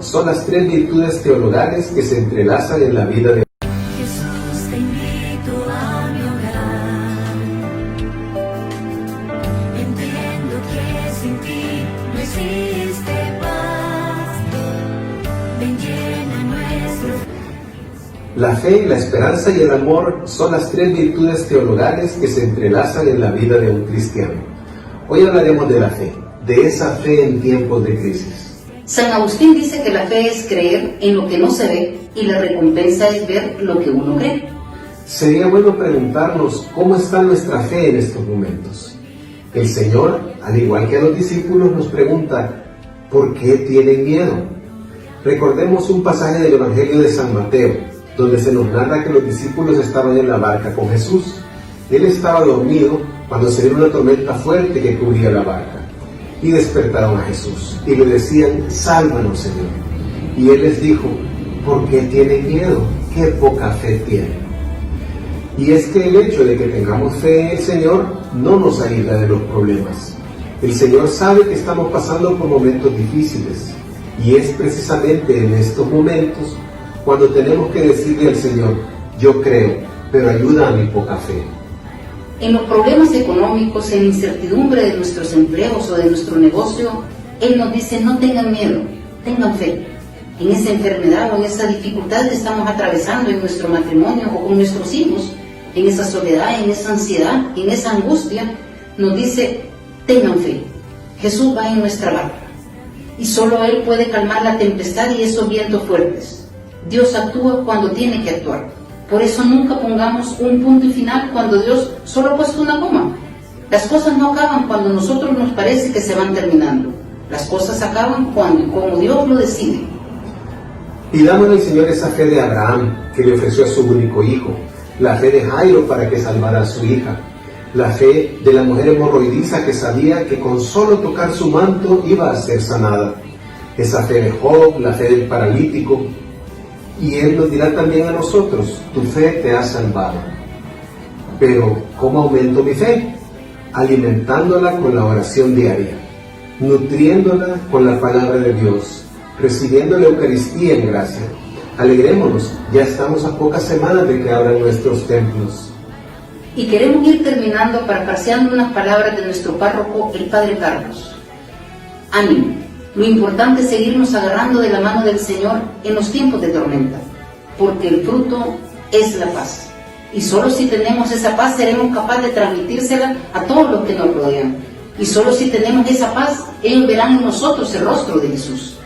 Son las tres virtudes teologales que se entrelazan en la vida de Jesús, te invito a mi hogar. Entiendo que sin ti no existe paz. Ven, llena nuestro. La fe, la esperanza y el amor son las tres virtudes teologales que se entrelazan en la vida de un cristiano. Hoy hablaremos de la fe, de esa fe en tiempos de crisis. San Agustín dice que la fe es creer en lo que no se ve y la recompensa es ver lo que uno cree. Sería bueno preguntarnos cómo está nuestra fe en estos momentos. El Señor, al igual que a los discípulos, nos pregunta, ¿por qué tienen miedo? Recordemos un pasaje del Evangelio de San Mateo, donde se nos narra que los discípulos estaban en la barca con Jesús. Él estaba dormido cuando se vino una tormenta fuerte que cubría la barca. Y despertaron a Jesús y le decían, sálvanos, Señor. Y Él les dijo, ¿por qué tienen miedo? ¿Qué poca fe tienen? Y es que el hecho de que tengamos fe en el Señor no nos aísla de los problemas. El Señor sabe que estamos pasando por momentos difíciles y es precisamente en estos momentos cuando tenemos que decirle al Señor, yo creo, pero ayuda a mi poca fe. En los problemas económicos, en la incertidumbre de nuestros empleos o de nuestro negocio, Él nos dice, no tengan miedo, tengan fe. En esa enfermedad o en esa dificultad que estamos atravesando en nuestro matrimonio o con nuestros hijos, en esa soledad, en esa ansiedad, en esa angustia, nos dice, tengan fe. Jesús va en nuestra barca y solo Él puede calmar la tempestad y esos vientos fuertes. Dios actúa cuando tiene que actuar. Por eso nunca pongamos un punto y final cuando Dios solo ha puesto una coma. Las cosas no acaban cuando a nosotros nos parece que se van terminando. Las cosas acaban cuando y como Dios lo decide. Pidámosle al Señor esa fe de Abraham, que le ofreció a su único hijo, la fe de Jairo para que salvara a su hija, la fe de la mujer hemorroidiza que sabía que con solo tocar su manto iba a ser sanada, esa fe de Job, la fe del paralítico. Y Él nos dirá también a nosotros, tu fe te ha salvado. Pero, ¿cómo aumento mi fe? Alimentándola con la oración diaria, nutriéndola con la palabra de Dios, recibiendo la Eucaristía en gracia. Alegrémonos, ya estamos a pocas semanas de que abran nuestros templos. Y queremos ir terminando parafraseando unas palabras de nuestro párroco, el Padre Carlos. Ánimo. Lo importante es seguirnos agarrando de la mano del Señor en los tiempos de tormenta, porque el fruto es la paz. Y solo si tenemos esa paz seremos capaces de transmitírsela a todos los que nos rodean. Y solo si tenemos esa paz, ellos verán en nosotros el rostro de Jesús.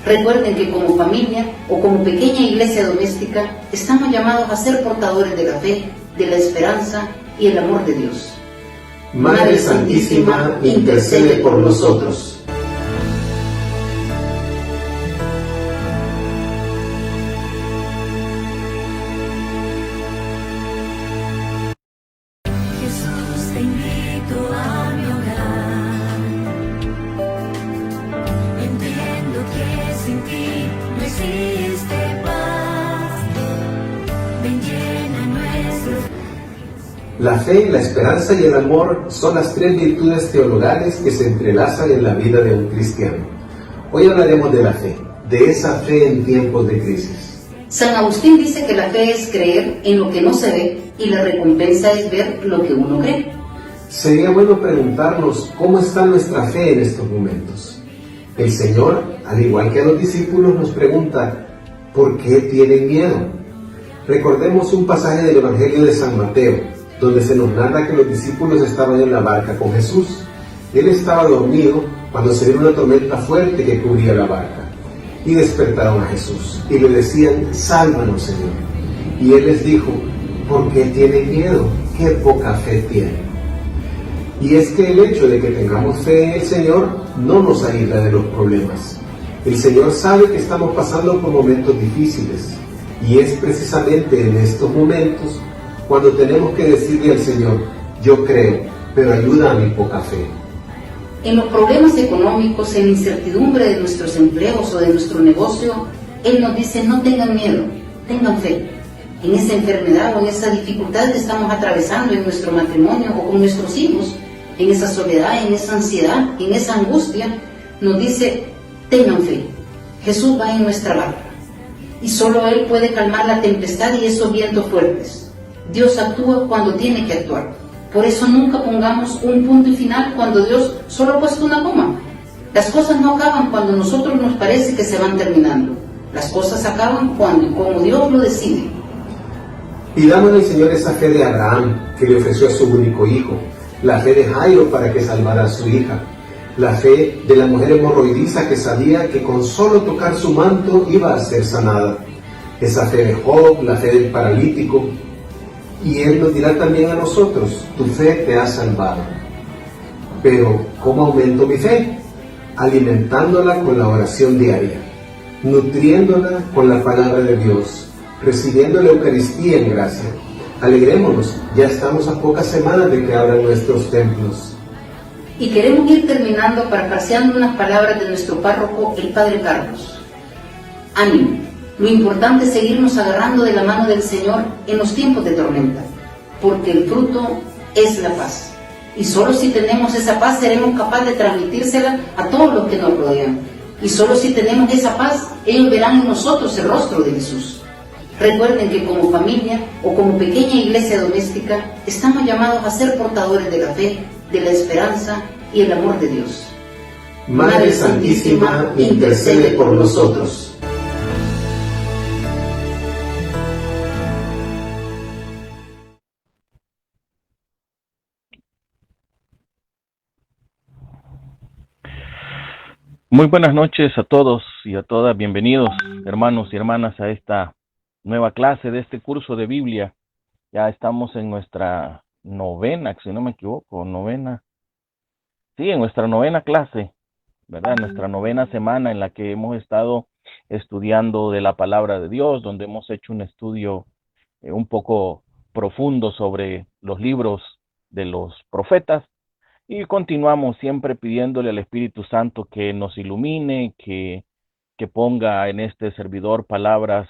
Recuerden que como familia o como pequeña iglesia doméstica, estamos llamados a ser portadores de la fe, de la esperanza y el amor de Dios. Madre Santísima, intercede por nosotros. Jesús, te invito a mi hogar. Entiendo que sin ti no existe paz. Ven, llena nuestro. La fe, la esperanza y el amor son las tres virtudes teologales que se entrelazan en la vida de un cristiano. Hoy hablaremos de la fe, de esa fe en tiempos de crisis. San Agustín dice que la fe es creer en lo que no se ve y la recompensa es ver lo que uno cree. Sería bueno preguntarnos cómo está nuestra fe en estos momentos. El Señor, al igual que a los discípulos, nos pregunta, ¿por qué tienen miedo? Recordemos un pasaje del Evangelio de San Mateo, donde se nos narra que los discípulos estaban en la barca con Jesús. Él estaba dormido cuando se vino una tormenta fuerte que cubría la barca. Y despertaron a Jesús y le decían, sálvanos, Señor. Y Él les dijo, ¿por qué tienen miedo? ¿Qué poca fe tienen? Y es que el hecho de que tengamos fe en el Señor no nos aísla de los problemas. El Señor sabe que estamos pasando por momentos difíciles y es precisamente en estos momentos cuando tenemos que decirle al Señor, yo creo, pero ayuda a mi poca fe. En los problemas económicos, en la incertidumbre de nuestros empleos o de nuestro negocio, Él nos dice, no tengan miedo, tengan fe. En esa enfermedad o en esa dificultad que estamos atravesando en nuestro matrimonio o con nuestros hijos, en esa soledad, en esa ansiedad, en esa angustia, nos dice, tengan fe. Jesús va en nuestra barca y solo Él puede calmar la tempestad y esos vientos fuertes. Dios actúa cuando tiene que actuar. Por eso nunca pongamos un punto y final cuando Dios solo ha puesto una coma. Las cosas no acaban cuando a nosotros nos parece que se van terminando. Las cosas acaban cuando y como Dios lo decide. Pidamos al Señor esa fe de Abraham, que le ofreció a su único hijo, la fe de Jairo para que salvara a su hija, la fe de la mujer hemorroidiza que sabía que con solo tocar su manto iba a ser sanada, esa fe de Job, la fe del paralítico. Y Él nos dirá también a nosotros: tu fe te ha salvado. Pero, ¿cómo aumento mi fe? Alimentándola con la oración diaria, nutriéndola con la palabra de Dios, recibiendo la Eucaristía en gracia. Alegrémonos, ya estamos a pocas semanas de que abran nuestros templos. Y queremos ir terminando parafraseando unas palabras de nuestro párroco, el Padre Carlos. Ánimo, lo importante es seguirnos agarrando de la mano del Señor en los tiempos de tormenta, porque el fruto es la paz. Y solo si tenemos esa paz seremos capaces de transmitírsela a todos los que nos rodean. Y solo si tenemos esa paz, ellos verán en nosotros el rostro de Jesús. Recuerden que como familia o como pequeña iglesia doméstica, estamos llamados a ser portadores de la fe, de la esperanza y el amor de Dios. Madre Santísima, intercede por nosotros. Muy buenas noches a todos y a todas. Bienvenidos, hermanos y hermanas, a esta nueva clase de este curso de Biblia. Ya estamos en nuestra novena, si no me equivoco, en nuestra novena clase, ¿verdad? Nuestra novena semana en la que hemos estado estudiando de la palabra de Dios, donde hemos hecho un estudio un poco profundo sobre los libros de los profetas. Y continuamos siempre pidiéndole al Espíritu Santo que nos ilumine, que ponga en este servidor palabras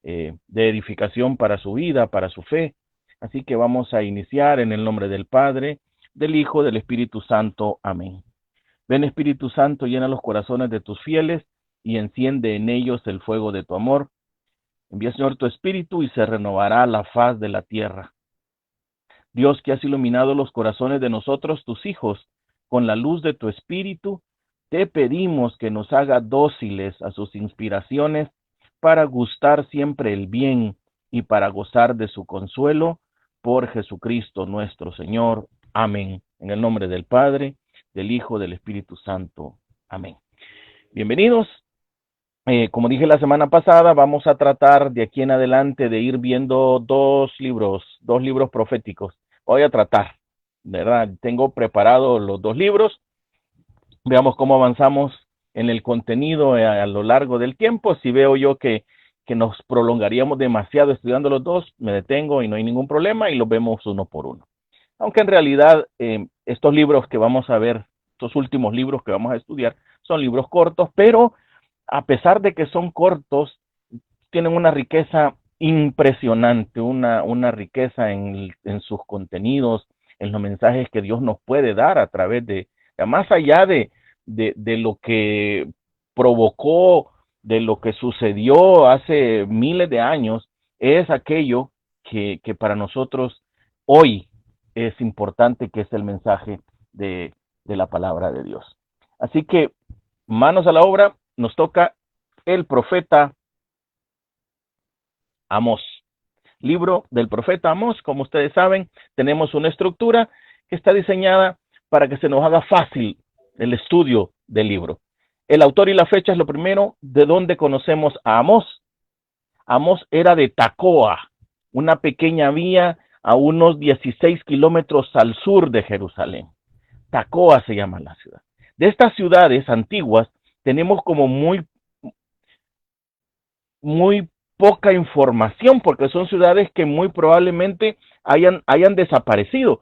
de edificación para su vida, para su fe. Así que vamos a iniciar en el nombre del Padre, del Hijo, del Espíritu Santo. Amén. Ven, Espíritu Santo, llena los corazones de tus fieles y enciende en ellos el fuego de tu amor. Envía, Señor, tu Espíritu y se renovará la faz de la tierra. Dios, que has iluminado los corazones de nosotros, tus hijos, con la luz de tu Espíritu, te pedimos que nos haga dóciles a sus inspiraciones para gustar siempre el bien y para gozar de su consuelo por Jesucristo nuestro Señor. Amén. En el nombre del Padre, del Hijo, del Espíritu Santo. Amén. Bienvenidos. Como dije la semana pasada, vamos a tratar de aquí en adelante de ir viendo dos libros proféticos. Voy a tratar, ¿verdad? Tengo preparados los dos libros. Veamos cómo avanzamos en el contenido a lo largo del tiempo. Si veo yo que nos prolongaríamos demasiado estudiando los dos, me detengo y no hay ningún problema y los vemos uno por uno. Aunque en realidad estos libros que vamos a ver, estos últimos libros que vamos a estudiar, son libros cortos, pero a pesar de que son cortos, tienen una riqueza impresionante, una riqueza en sus contenidos, en los mensajes que Dios nos puede dar a través de más allá de lo que provocó, de lo que sucedió hace miles de años, es aquello que para nosotros hoy es importante, que es el mensaje de la palabra de Dios. Así que, manos a la obra. Nos toca el profeta Amós. Libro del profeta Amós. Como ustedes saben, tenemos una estructura que está diseñada para que se nos haga fácil el estudio del libro. El autor y la fecha es lo primero. ¿De dónde conocemos a Amós? Amós era de Tecoa, una pequeña vía a unos 16 kilómetros al sur de Jerusalén. Tecoa se llama la ciudad. De estas ciudades antiguas, tenemos como muy poca información, porque son ciudades que muy probablemente hayan desaparecido.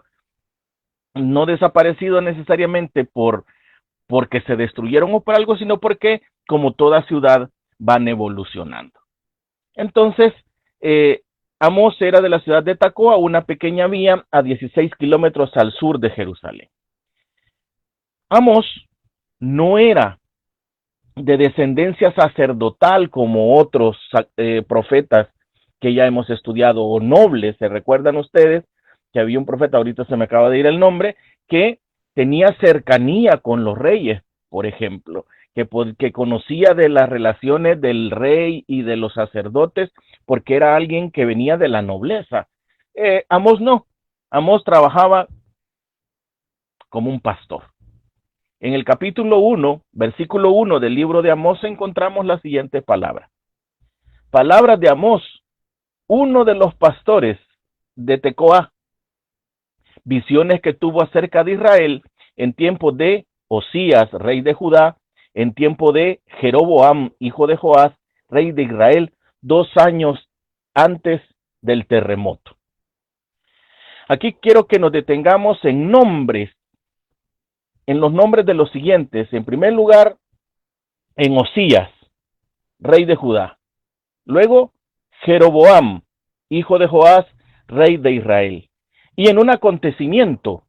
No desaparecido necesariamente porque se destruyeron o por algo, sino porque, como toda ciudad, van evolucionando. Entonces, Amós era de la ciudad de Tecoa, una pequeña vía a 16 kilómetros al sur de Jerusalén. Amós no era de descendencia sacerdotal como otros profetas que ya hemos estudiado, o nobles. ¿Se recuerdan ustedes que había un profeta, ahorita se me acaba de ir el nombre, que tenía cercanía con los reyes, por ejemplo, que conocía de las relaciones del rey y de los sacerdotes, porque era alguien que venía de la nobleza? Amós no. Amós trabajaba como un pastor. En el capítulo 1, versículo 1 del libro de Amós encontramos la siguiente palabra. Palabras de Amós, uno de los pastores de Tecoa, visiones que tuvo acerca de Israel en tiempo de Osías, rey de Judá, en tiempo de Jeroboam, hijo de Joás, rey de Israel, 2 años antes del terremoto. Aquí quiero que nos detengamos en nombres, en los nombres de los siguientes. En primer lugar, en Osías, rey de Judá. Luego, Jeroboam, hijo de Joás, rey de Israel. Y en un acontecimiento,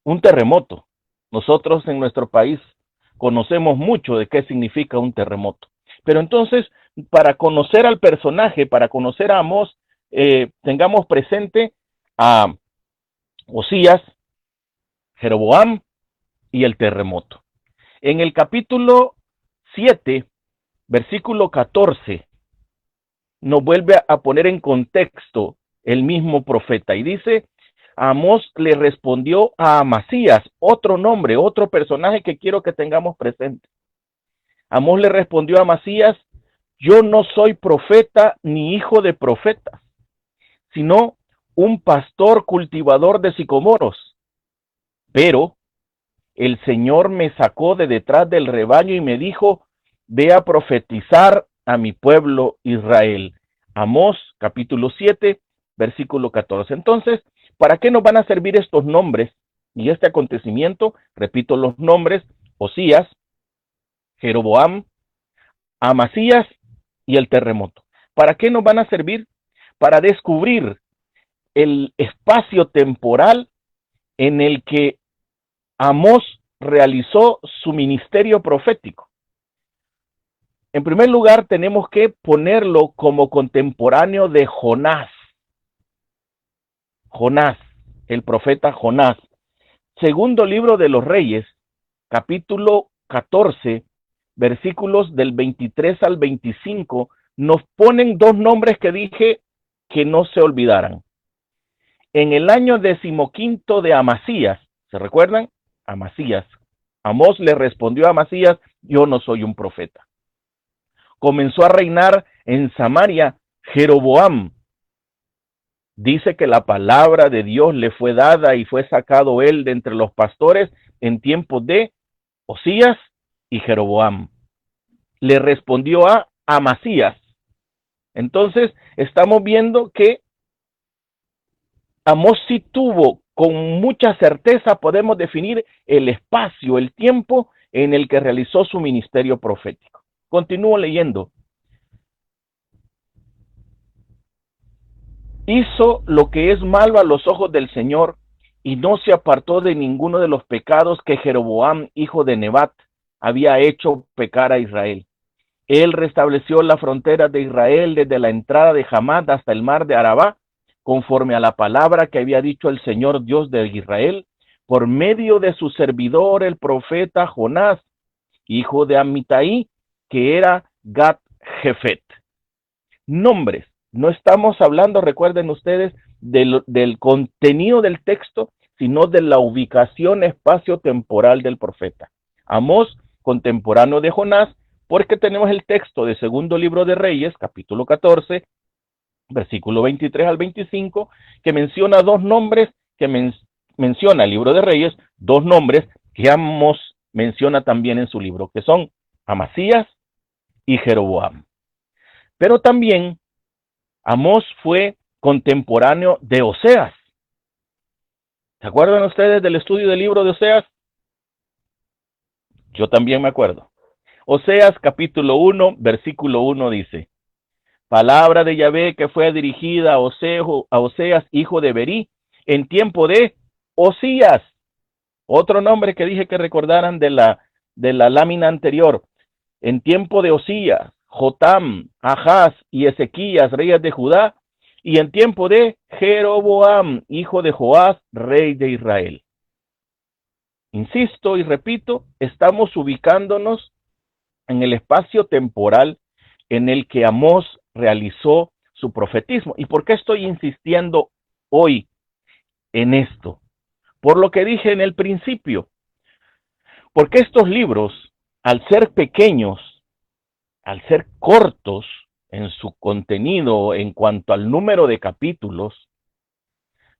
un terremoto. Nosotros en nuestro país conocemos mucho de qué significa un terremoto. Pero entonces, para conocer al personaje, para conocer a Amós, tengamos presente a Osías, Jeroboam y el terremoto. En el capítulo 7, versículo 14, nos vuelve a poner en contexto el mismo profeta y dice: Amós le respondió a Amasías, otro nombre, otro personaje que quiero que tengamos presente. Amós le respondió a Amasías: yo no soy profeta ni hijo de profetas, sino un pastor cultivador de sicomoros. Pero el Señor me sacó de detrás del rebaño y me dijo: ve a profetizar a mi pueblo Israel. Amós, capítulo 7, versículo 14. Entonces, ¿para qué nos van a servir estos nombres y este acontecimiento? Repito los nombres: Osías, Jeroboam, Amasías y el terremoto. ¿Para qué nos van a servir? Para descubrir el espacio temporal en el que Amós realizó su ministerio profético. En primer lugar, tenemos que ponerlo como contemporáneo de Jonás. Jonás, el profeta Jonás. Segundo libro de los Reyes, capítulo 14, versículos del 23 al 25, nos ponen 2 nombres que dije que no se olvidaran. En el año 15 de Amasías, ¿se recuerdan? Amasías. Amós le respondió a Amasías: yo no soy un profeta. Comenzó a reinar en Samaria Jeroboam. Dice que la palabra de Dios le fue dada y fue sacado él de entre los pastores en tiempos de Osías y Jeroboam. Le respondió a Amasías. Entonces, estamos viendo que Amós sí tuvo, con mucha certeza podemos definir el espacio, el tiempo en el que realizó su ministerio profético. Continúo leyendo. Hizo lo que es malo a los ojos del Señor y no se apartó de ninguno de los pecados que Jeroboam, hijo de Nebat, había hecho pecar a Israel. Él restableció la frontera de Israel desde la entrada de Hamad hasta el mar de Arabá, conforme a la palabra que había dicho el Señor Dios de Israel, por medio de su servidor el profeta Jonás, hijo de Amitai, que era Gat-Jefet. Nombres. No estamos hablando, recuerden ustedes, del contenido del texto, sino de la ubicación espacio-temporal del profeta. Amós, contemporáneo de Jonás, porque tenemos el texto de segundo libro de Reyes, capítulo 14, versículo 23 al 25, que menciona 2 nombres, que menciona el libro de Reyes, 2 nombres que Amós menciona también en su libro, que son Amasías y Jeroboam. Pero también Amós fue contemporáneo de Oseas. ¿Se acuerdan ustedes del estudio del libro de Oseas? Yo también me acuerdo. Oseas capítulo 1, versículo 1 dice: palabra de Yahvé que fue dirigida a Oseas, hijo de Berí, en tiempo de Osías. Otro nombre que dije que recordaran de la lámina anterior. en tiempo de Osías, Jotam, Ahaz y Ezequías, reyes de Judá, y en tiempo de Jeroboam, hijo de Joás, rey de Israel. Insisto y repito, estamos ubicándonos en el espacio temporal en el que Amós realizó su profetismo. ¿Y por qué estoy insistiendo hoy en esto? Por lo que dije en el principio, porque estos libros, al ser pequeños, al ser cortos en su contenido en cuanto al número de capítulos,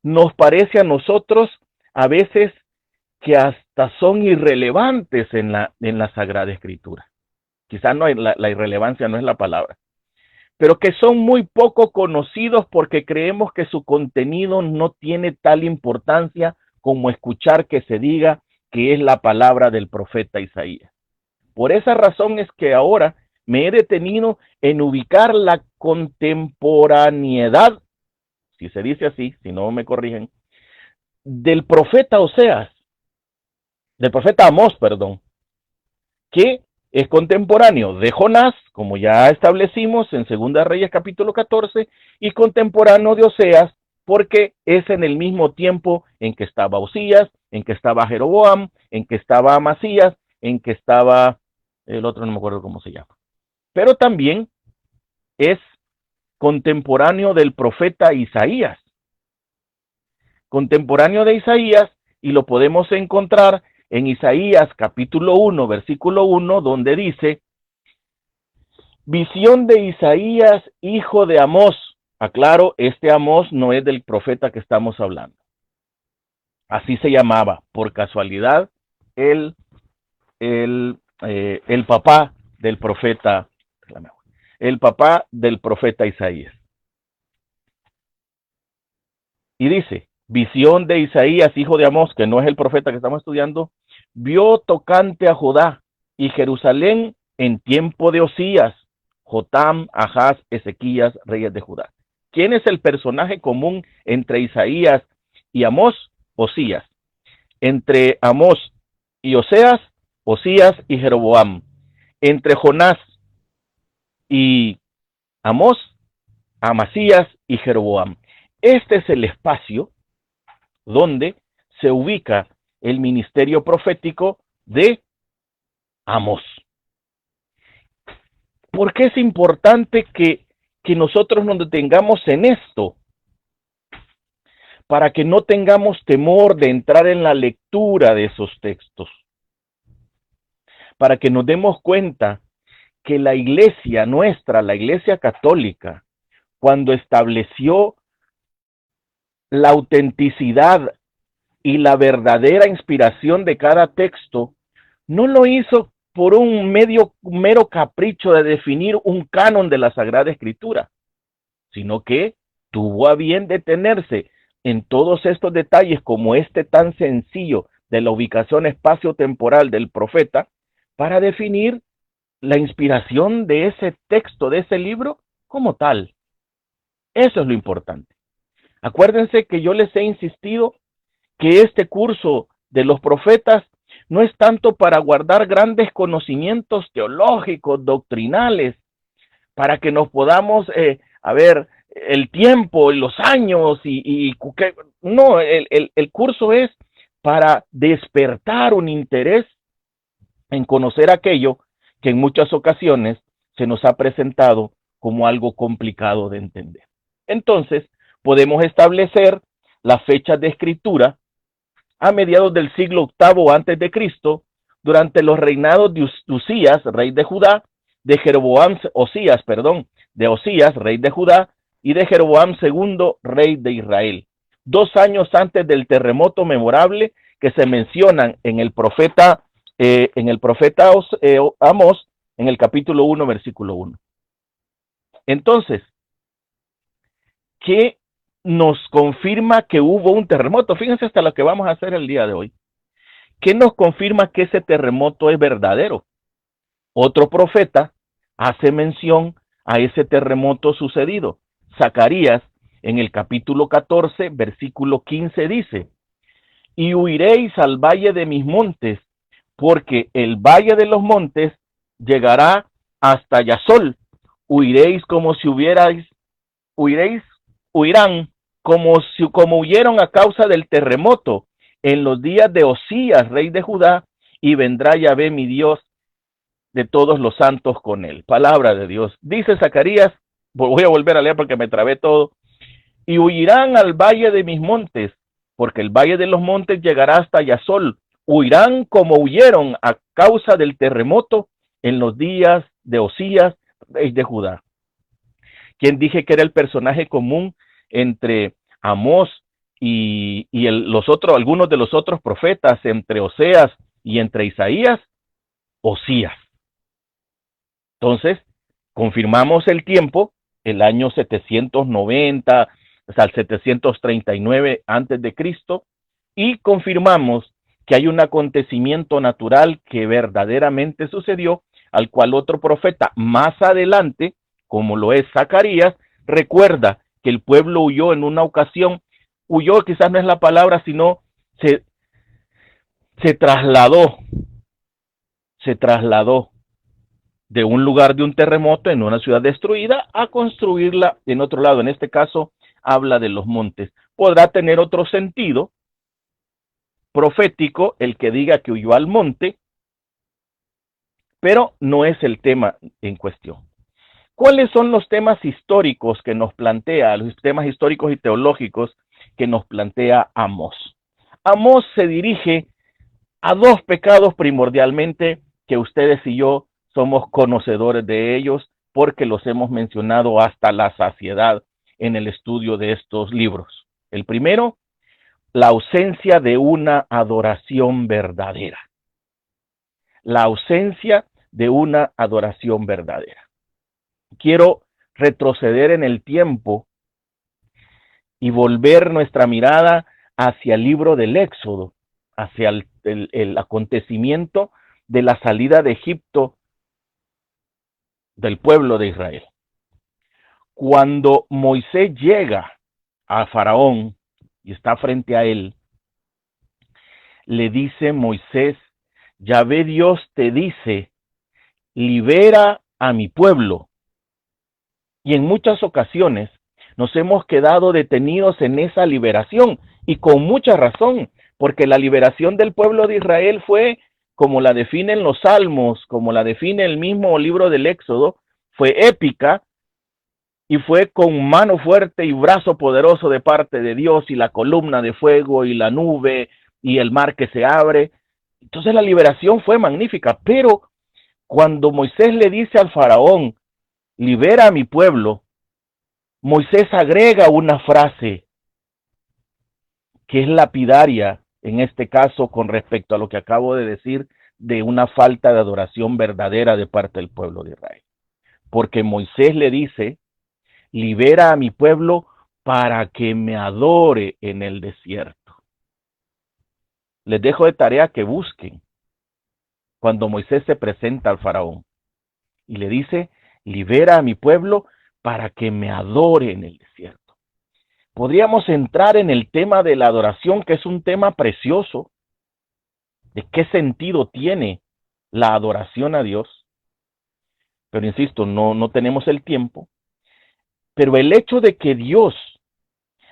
nos parece a nosotros a veces que hasta son irrelevantes en la Sagrada Escritura. Quizás no la irrelevancia no es la palabra, pero que son muy poco conocidos porque creemos que su contenido no tiene tal importancia como escuchar que se diga que es la palabra del profeta Isaías. Por esa razón es que ahora me he detenido en ubicar la contemporaneidad, si se dice así, si no me corrigen, del profeta Amós, que es contemporáneo de Jonás, como ya establecimos en 2 Reyes capítulo 14, y contemporáneo de Oseas, porque es en el mismo tiempo en que estaba Osías, en que estaba Jeroboam, en que estaba Amasías, en que estaba el otro, no me acuerdo cómo se llama. Pero también es contemporáneo del profeta Isaías. Contemporáneo de Isaías, y lo podemos encontrar en Isaías capítulo 1, versículo 1, donde dice, visión de Isaías, hijo de Amós. Aclaro, este Amós no es del profeta que estamos hablando. Así se llamaba, por casualidad, el papá del profeta, Isaías. Y dice, visión de Isaías, hijo de Amós, que no es el profeta que estamos estudiando, vio tocante a Judá y Jerusalén en tiempo de Osías, Jotam, Ahaz, Ezequías, reyes de Judá. ¿Quién es el personaje común entre Isaías y Amós? Osías. Entre Amós y Oseas, Osías y Jeroboam. Entre Jonás y Amós, Amasías y Jeroboam. Este es el espacio donde se ubica el ministerio profético de Amós. ¿Por qué es importante que nosotros nos detengamos en esto? Para que no tengamos temor de entrar en la lectura de esos textos. Para que nos demos cuenta que la iglesia nuestra, la iglesia católica, cuando estableció la autenticidad y la verdadera inspiración de cada texto, no lo hizo por un mero capricho de definir un canon de la Sagrada Escritura, sino que tuvo a bien detenerse en todos estos detalles, como este tan sencillo de la ubicación espacio-temporal del profeta, para definir la inspiración de ese texto, de ese libro, como tal. Eso es lo importante. Acuérdense que yo les he insistido que este curso de los profetas no es tanto para guardar grandes conocimientos teológicos, doctrinales, para que nos podamos, el tiempo, los años, no, el curso es para despertar un interés en conocer aquello que en muchas ocasiones se nos ha presentado como algo complicado de entender. Entonces, podemos establecer las fechas de escritura a mediados del siglo VIII antes de Cristo, durante los reinados de Osías, rey de Judá, de Osías, rey de Judá, y de Jeroboam II, rey de Israel. 2 años antes del terremoto memorable que se mencionan en el profeta Amós, en el capítulo 1, versículo 1. Entonces, ¿qué nos confirma que hubo un terremoto? Fíjense hasta lo que vamos a hacer el día de hoy. ¿Qué nos confirma que ese terremoto es verdadero? Otro profeta hace mención a ese terremoto sucedido. Zacarías, en el capítulo 14, versículo 15, dice, y huiréis al valle de mis montes, porque el valle de los montes llegará hasta Yazol. Huiréis como si huirán como huyeron a causa del terremoto en los días de Osías, rey de Judá, y vendrá Yahvé mi Dios de todos los santos con él. Palabra de Dios. Dice Zacarías, voy a volver a leer porque me trabé todo, y huirán al valle de mis montes, porque el valle de los montes llegará hasta Yazol. Huirán como huyeron a causa del terremoto en los días de Osías, rey de Judá. Quien dije que era el personaje común entre Amós y algunos de los otros profetas, entre Oseas y entre Isaías, Osías. Entonces, confirmamos el tiempo, el año 790 hasta el 739 antes de Cristo, y confirmamos que hay un acontecimiento natural que verdaderamente sucedió, al cual otro profeta más adelante, como lo es Zacarías, recuerda que el pueblo huyó en una ocasión. Huyó quizás no es la palabra, sino se trasladó de un lugar de un terremoto en una ciudad destruida a construirla en otro lado. En este caso habla de los montes. Podrá tener otro sentido profético el que diga que huyó al monte, pero no es el tema en cuestión. ¿Cuáles son los temas históricos que nos plantea, los temas históricos y teológicos que nos plantea Amós? Amós se dirige a dos pecados primordialmente que ustedes y yo somos conocedores de ellos porque los hemos mencionado hasta la saciedad en el estudio de estos libros. El primero, la ausencia de una adoración verdadera. La ausencia de una adoración verdadera. Quiero retroceder en el tiempo y volver nuestra mirada hacia el libro del Éxodo, hacia el acontecimiento de la salida de Egipto del pueblo de Israel. Cuando Moisés llega a Faraón y está frente a él, le dice Moisés, Yahvé Dios te dice, libera a mi pueblo. Y en muchas ocasiones nos hemos quedado detenidos en esa liberación, y con mucha razón, porque la liberación del pueblo de Israel fue, como la definen los Salmos, como la define el mismo libro del Éxodo, fue épica, y fue con mano fuerte y brazo poderoso de parte de Dios, y la columna de fuego, y la nube, y el mar que se abre. Entonces la liberación fue magnífica, pero cuando Moisés le dice al faraón, libera a mi pueblo, Moisés agrega una frase que es lapidaria, en este caso con respecto a lo que acabo de decir, de una falta de adoración verdadera de parte del pueblo de Israel. Porque Moisés le dice, libera a mi pueblo para que me adore en el desierto. Les dejo de tarea que busquen cuando Moisés se presenta al faraón y le dice, libera a mi pueblo para que me adore en el desierto. Podríamos entrar en el tema de la adoración, que es un tema precioso, de qué sentido tiene la adoración a Dios, pero insisto, no tenemos el tiempo. Pero el hecho de que Dios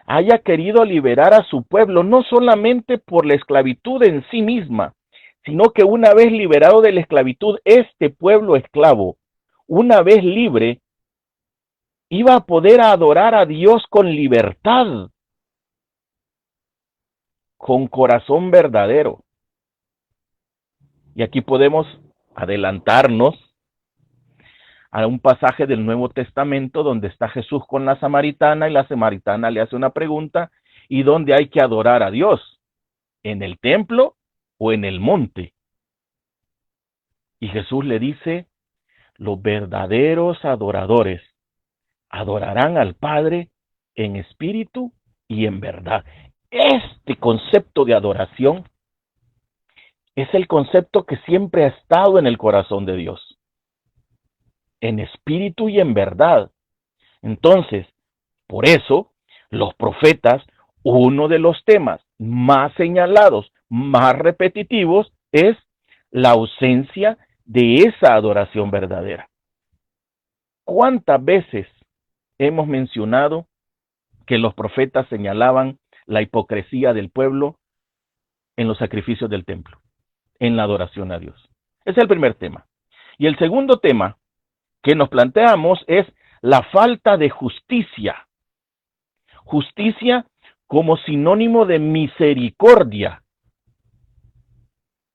haya querido liberar a su pueblo, no solamente por la esclavitud en sí misma, sino que una vez liberado de la esclavitud, este pueblo esclavo, una vez libre, iba a poder adorar a Dios con libertad, con corazón verdadero. Y aquí podemos adelantarnos a un pasaje del Nuevo Testamento donde está Jesús con la samaritana y la samaritana le hace una pregunta, ¿y dónde hay que adorar a Dios? ¿En el templo o en el monte? Y Jesús le dice, los verdaderos adoradores adorarán al Padre en espíritu y en verdad. Este concepto de adoración es el concepto que siempre ha estado en el corazón de Dios. En espíritu y en verdad. Entonces, por eso, los profetas, uno de los temas más señalados, más repetitivos, es la ausencia de esa adoración verdadera. ¿Cuántas veces hemos mencionado que los profetas señalaban la hipocresía del pueblo en los sacrificios del templo, en la adoración a Dios? Ese es el primer tema. Y el segundo tema que nos planteamos es la falta de justicia. Justicia como sinónimo de misericordia.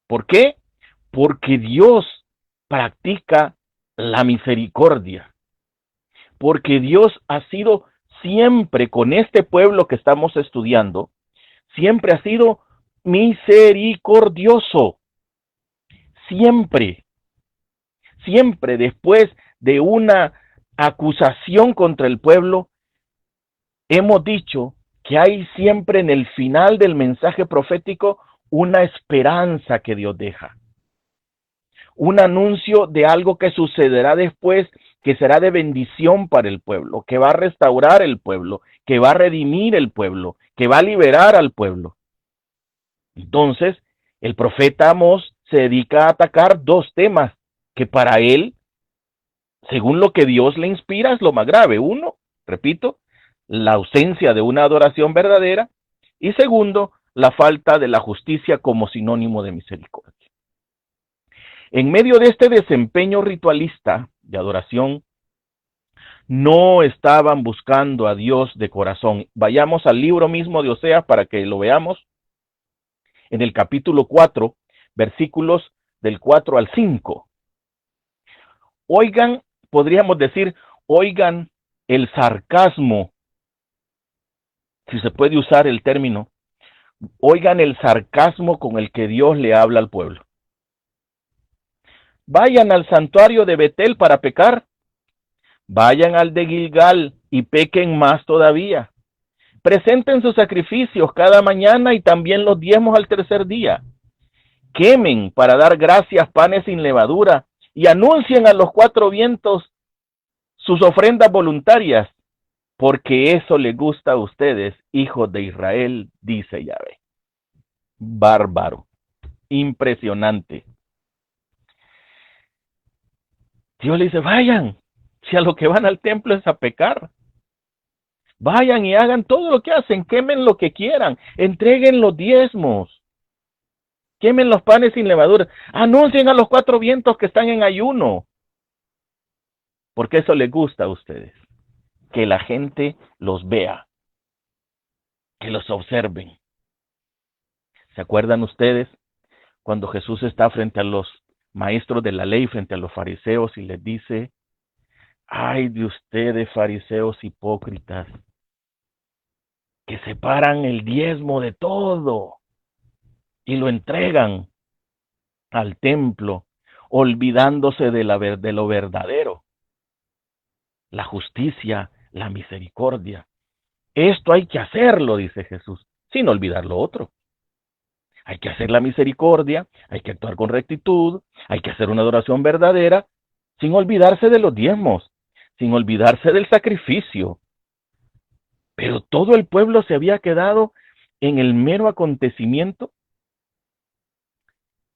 ¿Por qué? Porque Dios practica la misericordia. Porque Dios ha sido siempre con este pueblo que estamos estudiando, siempre ha sido misericordioso. Siempre. Siempre después de una acusación contra el pueblo, hemos dicho que hay siempre en el final del mensaje profético una esperanza que Dios deja. Un anuncio de algo que sucederá después, que será de bendición para el pueblo, que va a restaurar el pueblo, que va a redimir el pueblo, que va a liberar al pueblo. Entonces, el profeta Amós se dedica a atacar dos temas que para él, según lo que Dios le inspira, es lo más grave. Uno, repito, la ausencia de una adoración verdadera, y segundo, la falta de la justicia como sinónimo de misericordia. En medio de este desempeño ritualista de adoración, no estaban buscando a Dios de corazón. Vayamos al libro mismo de Oseas para que lo veamos. En el capítulo 4, versículos del 4 al 5. Oigan, podríamos decir, oigan el sarcasmo, si se puede usar el término, oigan el sarcasmo con el que Dios le habla al pueblo. Vayan al santuario de Betel para pecar, vayan al de Gilgal y pequen más todavía. Presenten sus sacrificios cada mañana y también los diezmos al tercer día. Quemen para dar gracias panes sin levadura y anuncien a los cuatro vientos sus ofrendas voluntarias, porque eso les gusta a ustedes, hijos de Israel, dice Yahvé. Bárbaro, impresionante. Dios le dice, vayan, si a lo que van al templo es a pecar. Vayan y hagan todo lo que hacen, quemen lo que quieran, entreguen los diezmos, quemen los panes sin levadura, anuncien a los cuatro vientos que están en ayuno, porque eso les gusta a ustedes, que la gente los vea, que los observen. ¿Se acuerdan ustedes cuando Jesús está frente a los maestros de la ley, frente a los fariseos y les dice, ay de ustedes fariseos hipócritas, que separan el diezmo de todo y lo entregan al templo, olvidándose de lo verdadero, la justicia, la misericordia? Esto hay que hacerlo, dice Jesús, sin olvidar lo otro. Hay que hacer la misericordia, hay que actuar con rectitud, hay que hacer una adoración verdadera, sin olvidarse de los diezmos, sin olvidarse del sacrificio. Pero todo el pueblo se había quedado en el mero acontecimiento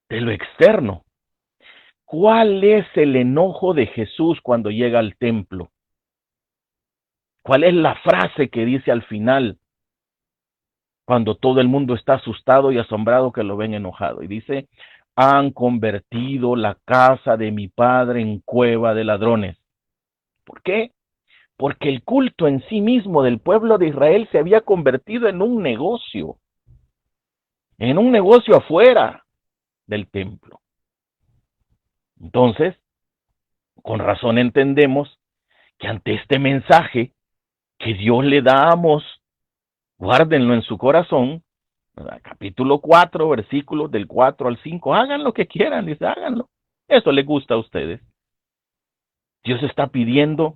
de lo externo. ¿Cuál es el enojo de Jesús cuando llega al templo? ¿Cuál es la frase que dice al final cuando todo el mundo está asustado y asombrado que lo ven enojado? Y dice, han convertido la casa de mi padre en cueva de ladrones. ¿Por qué? Porque el culto en sí mismo del pueblo de Israel se había convertido en un negocio afuera del templo. Entonces, con razón entendemos que ante este mensaje que Dios le da a Amós, guárdenlo en su corazón, capítulo 4, versículos del 4 al 5, hagan lo que quieran, dice, háganlo. Eso les gusta a ustedes. Dios está pidiendo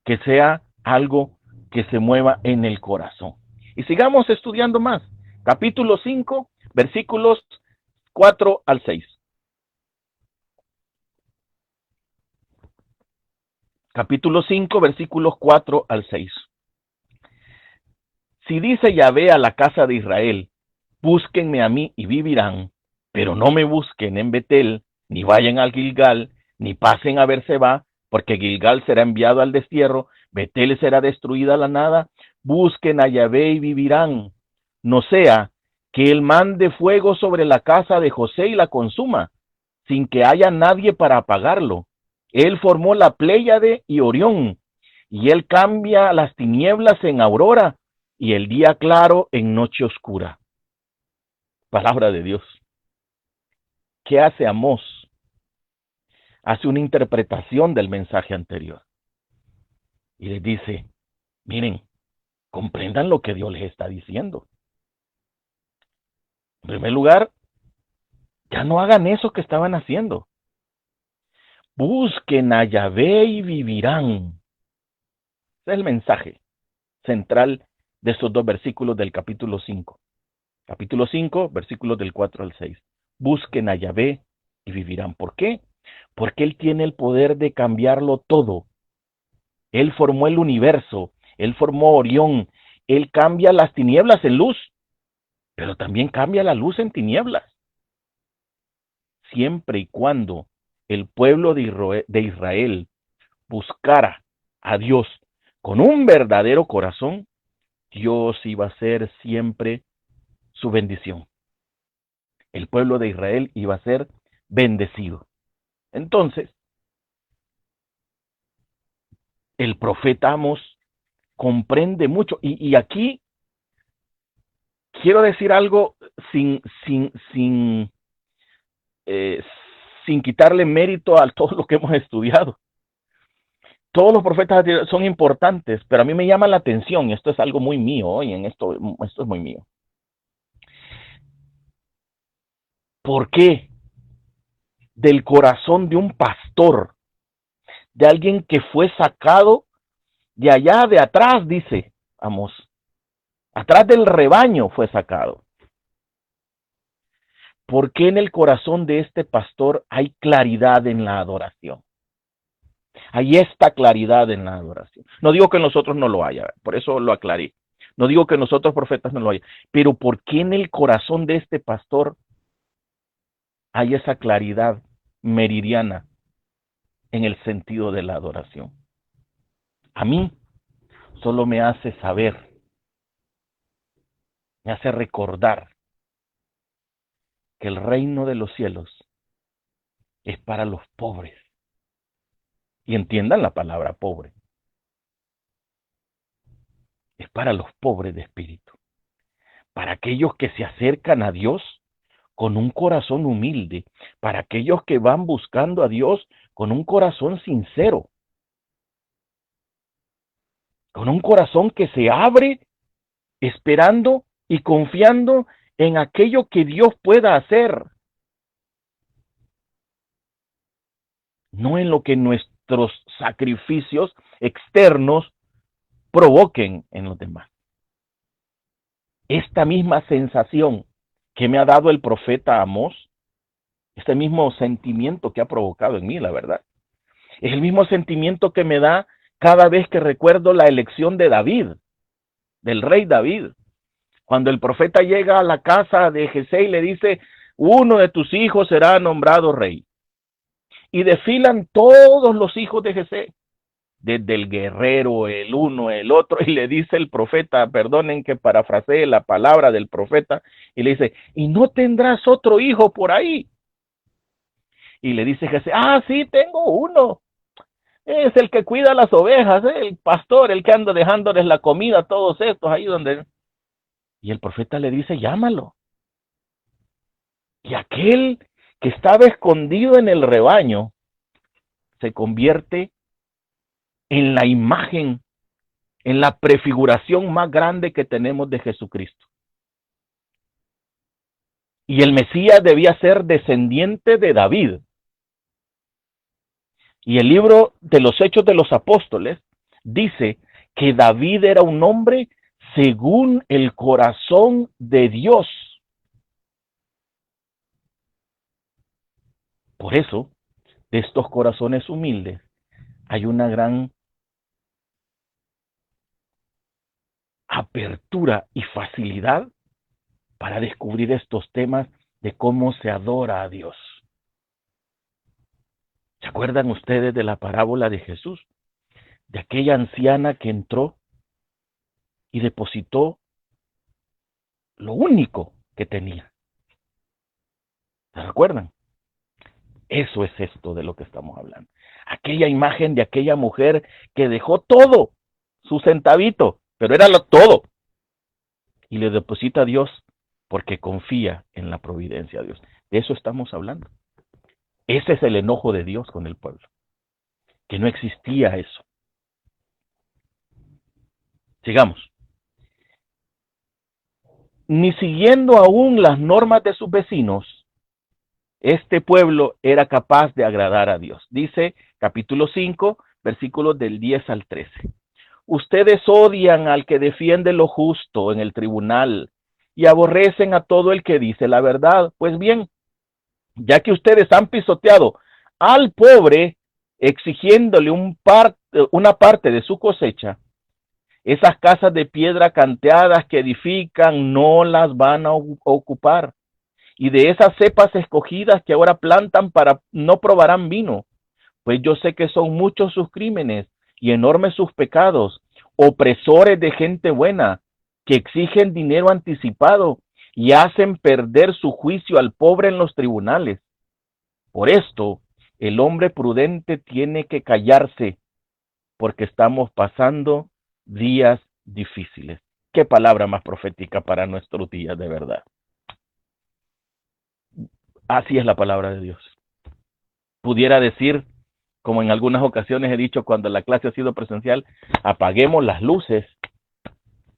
que sea algo que se mueva en el corazón. Y sigamos estudiando más. Capítulo 5, versículos 4 al 6. Capítulo 5, versículos 4 al 6. Si dice Yahvé a la casa de Israel, búsquenme a mí y vivirán, pero no me busquen en Betel, ni vayan al Gilgal, ni pasen a Berseba, porque Gilgal será enviado al destierro, Betel será destruida a la nada, busquen a Yahvé y vivirán. No sea que él mande fuego sobre la casa de José y la consuma, sin que haya nadie para apagarlo. Él formó la Pléyade y Orión, y él cambia las tinieblas en aurora y el día claro en noche oscura. Palabra de Dios. ¿Qué hace Amós? Hace una interpretación del mensaje anterior y les dice, miren, comprendan lo que Dios les está diciendo. En primer lugar, ya no hagan eso que estaban haciendo. Busquen a Yahvé y vivirán. Ese es el mensaje central de esos dos versículos del capítulo 5. Capítulo 5, versículos del 4 al 6. Busquen a Yahvé y vivirán. ¿Por qué? Porque Él tiene el poder de cambiarlo todo. Él formó el universo, Él formó Orión, Él cambia las tinieblas en luz, pero también cambia la luz en tinieblas. Siempre y cuando el pueblo de Israel buscara a Dios con un verdadero corazón, Dios iba a ser siempre su bendición. El pueblo de Israel iba a ser bendecido. Entonces, el profeta Amós comprende mucho. Y aquí quiero decir algo sin quitarle mérito a todo lo que hemos estudiado. Todos los profetas son importantes, pero a mí me llama la atención, y esto es algo muy mío, oye, esto es muy mío. ¿Por qué del corazón de un pastor, de alguien que fue sacado de allá de atrás, dice Amós, atrás del rebaño fue sacado? ¿Por qué en el corazón de este pastor hay claridad en la adoración? Hay esta claridad en la adoración. No digo que en nosotros no lo haya, por eso lo aclaré. No digo que en nosotros profetas no lo haya, pero ¿por qué en el corazón de este pastor hay esa claridad meridiana en el sentido de la adoración? A mí solo me hace saber, me hace recordar que el reino de los cielos es para los pobres. Y entiendan la palabra pobre. Es para los pobres de espíritu. Para aquellos que se acercan a Dios con un corazón humilde. Para aquellos que van buscando a Dios con un corazón sincero. Con un corazón que se abre esperando y confiando en aquello que Dios pueda hacer. No en lo que nuestros sacrificios externos provoquen en los demás. Esta misma sensación que me ha dado el profeta Amós, este mismo sentimiento que ha provocado en mí, la verdad, es el mismo sentimiento que me da cada vez que recuerdo la elección de David, del rey David. Cuando el profeta llega a la casa de Jesé y le dice, uno de tus hijos será nombrado rey. Y desfilan todos los hijos de Jesé, desde el guerrero, el uno, el otro, y le dice el profeta, perdonen que parafrasee la palabra del profeta, y le dice, ¿y no tendrás otro hijo por ahí? Y le dice Jesé, sí, tengo uno. Es el que cuida las ovejas, el pastor, el que anda dejándoles la comida a todos estos ahí donde... Y el profeta le dice, llámalo. Y aquel que estaba escondido en el rebaño se convierte en la imagen, en la prefiguración más grande que tenemos de Jesucristo. Y el Mesías debía ser descendiente de David. Y el libro de los Hechos de los Apóstoles dice que David era un hombre según el corazón de Dios. Por eso, de estos corazones humildes, hay una gran apertura y facilidad para descubrir estos temas de cómo se adora a Dios. ¿Se acuerdan ustedes de la parábola de Jesús? De aquella anciana que entró y depositó lo único que tenía. ¿Se recuerdan? Eso es esto de lo que estamos hablando. Aquella imagen de aquella mujer que dejó todo, su centavito, pero era todo, y le deposita a Dios porque confía en la providencia de Dios. De eso estamos hablando. Ese es el enojo de Dios con el pueblo, que no existía eso. Sigamos. Ni siguiendo aún las normas de sus vecinos, este pueblo era capaz de agradar a Dios. Dice capítulo 5, versículos del 10 al 13. Ustedes odian al que defiende lo justo en el tribunal y aborrecen a todo el que dice la verdad. Pues bien, ya que ustedes han pisoteado al pobre exigiéndole una parte de su cosecha, esas casas de piedra canteadas que edifican no las van a ocupar. Y de esas cepas escogidas que ahora plantan no probarán vino, pues yo sé que son muchos sus crímenes y enormes sus pecados, opresores de gente buena, que exigen dinero anticipado y hacen perder su juicio al pobre en los tribunales. Por esto, el hombre prudente tiene que callarse, porque estamos pasando días difíciles. Qué palabra más profética para nuestros días, de verdad. Así es la palabra de Dios. Pudiera decir, como en algunas ocasiones he dicho cuando la clase ha sido presencial, apaguemos las luces,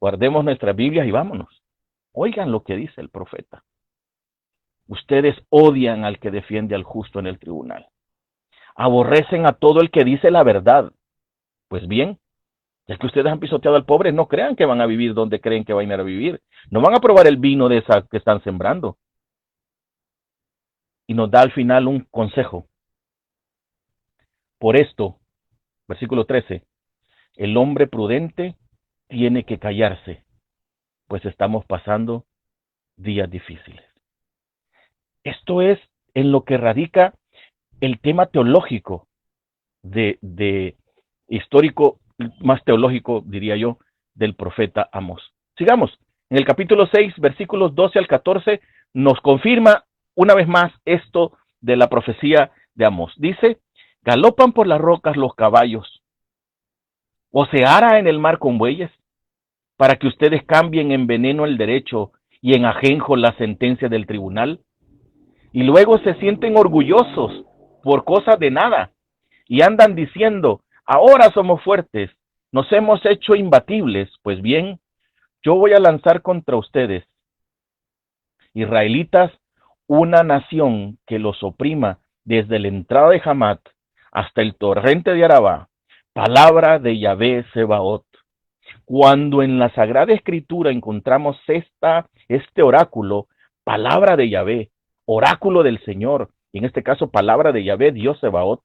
guardemos nuestras Biblias y vámonos. Oigan lo que dice el profeta. Ustedes odian al que defiende al justo en el tribunal. Aborrecen a todo el que dice la verdad. Pues bien, ya que ustedes han pisoteado al pobre, no crean que van a vivir donde creen que van a ir a vivir. No van a probar el vino de esa que están sembrando. Y nos da al final un consejo. Por esto, versículo 13, el hombre prudente tiene que callarse, pues estamos pasando días difíciles. Esto es en lo que radica el tema teológico, histórico, más teológico, diría yo, del profeta Amós. Sigamos. En el capítulo 6, versículos 12 al 14, nos confirma una vez más esto de la profecía de Amós. Dice, galopan por las rocas los caballos, o se ara en el mar con bueyes, para que ustedes cambien en veneno el derecho y en ajenjo la sentencia del tribunal, y luego se sienten orgullosos por cosas de nada, y andan diciendo, ahora somos fuertes, nos hemos hecho imbatibles. Pues bien, yo voy a lanzar contra ustedes, israelitas, una nación que los oprima desde la entrada de Hamat hasta el torrente de Arabá. Palabra de Yahvé Sebaot. Cuando en la Sagrada Escritura encontramos este oráculo, palabra de Yahvé, oráculo del Señor, y en este caso palabra de Yahvé, Dios Sebaot,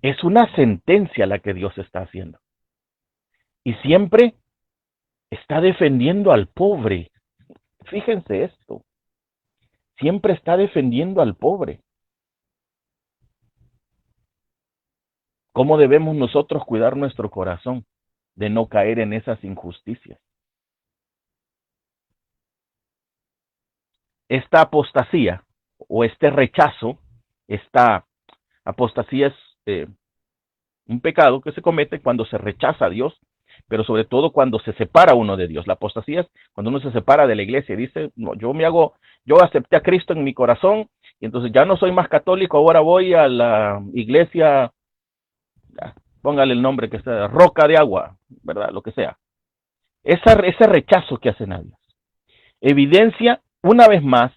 es una sentencia la que Dios está haciendo. Y siempre está defendiendo al pobre. Fíjense esto. Siempre está defendiendo al pobre. ¿Cómo debemos nosotros cuidar nuestro corazón de no caer en esas injusticias? Esta apostasía o este rechazo, esta apostasía es un pecado que se comete cuando se rechaza a Dios, pero sobre todo cuando se separa uno de Dios. La apostasía es cuando uno se separa de la iglesia y dice, no, yo acepté a Cristo en mi corazón y entonces ya no soy más católico, ahora voy a la iglesia, póngale el nombre que sea, Roca de Agua, ¿verdad? Lo que sea. Ese rechazo que hacen a Dios evidencia una vez más